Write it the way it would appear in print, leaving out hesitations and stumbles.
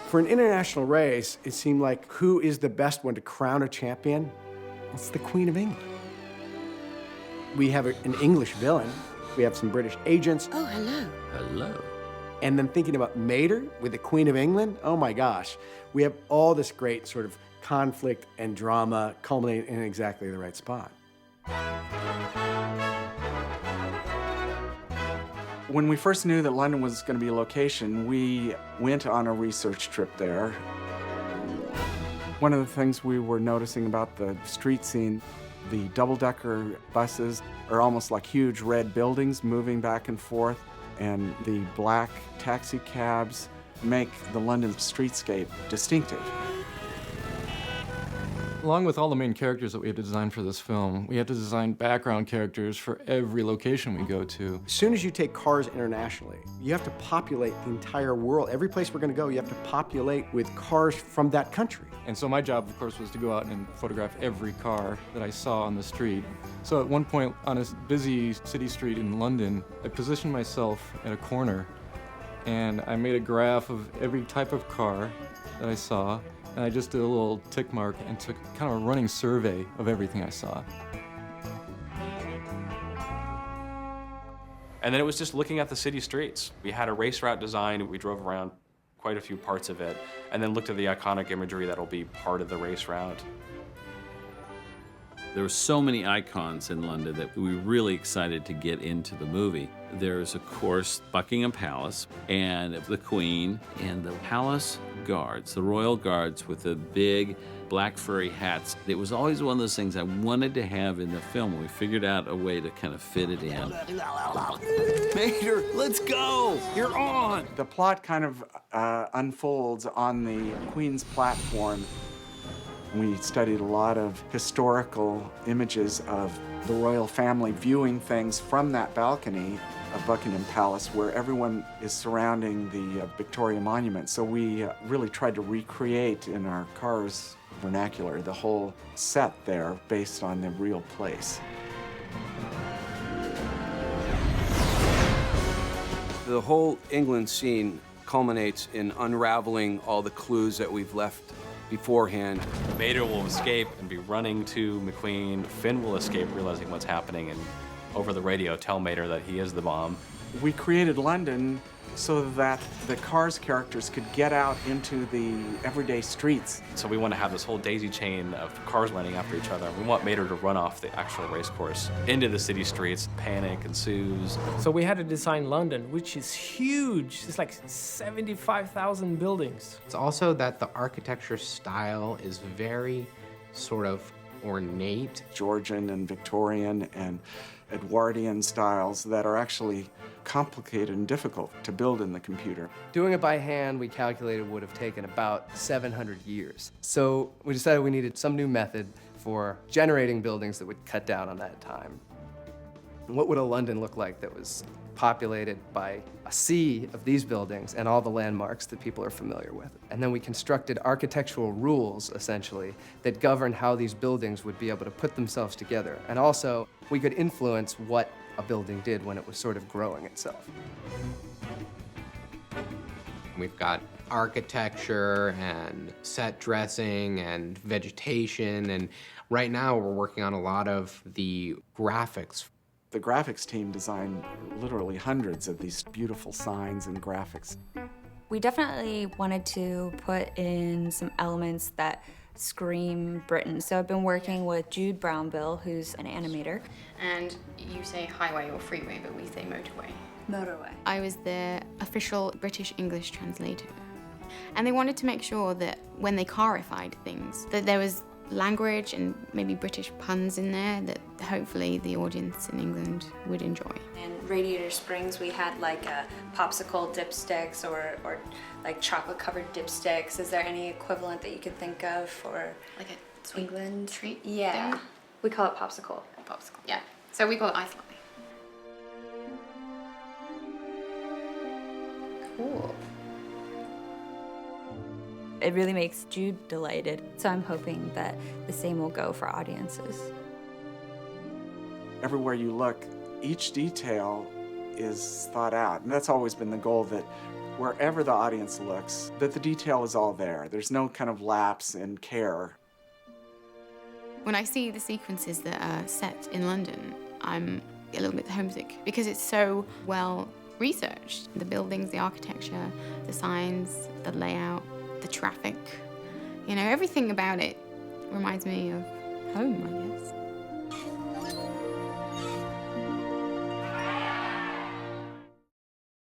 For an international race, it seemed like who is the best one to crown a champion? It's the Queen of England. We have an English villain. We have some British agents. Oh, hello. Hello. And then thinking about Mater with the Queen of England, oh my gosh. We have all this great sort of conflict and drama culminating in exactly the right spot. When we first knew that London was going to be a location, we went on a research trip there. One of the things we were noticing about the street scene, the double-decker buses are almost like huge red buildings moving back and forth, and the black taxi cabs make the London streetscape distinctive. Along with all the main characters that we had to design for this film, we had to design background characters for every location we go to. As soon as you take cars internationally, you have to populate the entire world. Every place we're going to go, you have to populate with cars from that country. And so my job, of course, was to go out and photograph every car that I saw on the street. So at one point on a busy city street in London, I positioned myself at a corner and I made a graph of every type of car that I saw. And I just did a little tick mark and took kind of a running survey of everything I saw. And then it was just looking at the city streets. We had a race route designed. We drove around quite a few parts of it, and then looked at the iconic imagery that'll be part of the race route. There were so many icons in London that we were really excited to get into the movie. There's, of course, Buckingham Palace and the Queen and the palace guards, the royal guards with the big black furry hats. It was always one of those things I wanted to have in the film. We figured out a way to kind of fit it in. Mater, let's go! You're on! The plot kind of unfolds on the Queen's platform. We studied a lot of historical images of the royal family viewing things from that balcony of Buckingham Palace where everyone is surrounding the Victoria Monument. So we really tried to recreate in our cars vernacular the whole set there based on the real place. The whole England scene culminates in unraveling all the clues that we've left beforehand. Mater will escape and be running to McQueen. Finn will escape, realizing what's happening, and over the radio tell Mater that he is the bomb. We created London so that the Cars characters could get out into the everyday streets. So we want to have this whole daisy chain of cars running after each other. We want Mater to run off the actual race course into the city streets. Panic ensues. So we had to design London, which is huge. It's like 75,000 buildings. It's also that the architecture style is very sort of ornate. Georgian and Victorian and Edwardian styles that are actually complicated and difficult to build in the computer. Doing it by hand, we calculated would have taken about 700 years. So we decided we needed some new method for generating buildings that would cut down on that time. What would a London look like that was populated by a sea of these buildings and all the landmarks that people are familiar with? And then we constructed architectural rules, essentially, that govern how these buildings would be able to put themselves together. And also, we could influence what a building did when it was sort of growing itself. We've got architecture and set dressing and vegetation, and right now we're working on a lot of the graphics. The graphics team designed literally hundreds of these beautiful signs and graphics. We definitely wanted to put in some elements that scream Britain. So I've been working with Jude Brownbill, who's an animator. And you say highway or freeway, but we say motorway. Motorway. I was the official British English translator. And they wanted to make sure that when they carified things, that there was language and maybe British puns in there that hopefully the audience in England would enjoy. In Radiator Springs, we had like a popsicle dipsticks or like chocolate-covered dipsticks. Is there any equivalent that you could think of for like a sweet England treat? Yeah, thing? we call it popsicle. Popsicle, yeah. So we call it ice latte. Cool. It really makes Jude delighted, so I'm hoping that the same will go for audiences. Everywhere you look, each detail is thought out, and that's always been the goal, that wherever the audience looks, that the detail is all there. There's no kind of lapse in care. When I see the sequences that are set in London, I'm a little bit homesick because it's so well researched. The buildings, the architecture, the signs, the layout, the traffic. You know, everything about it reminds me of home, I guess.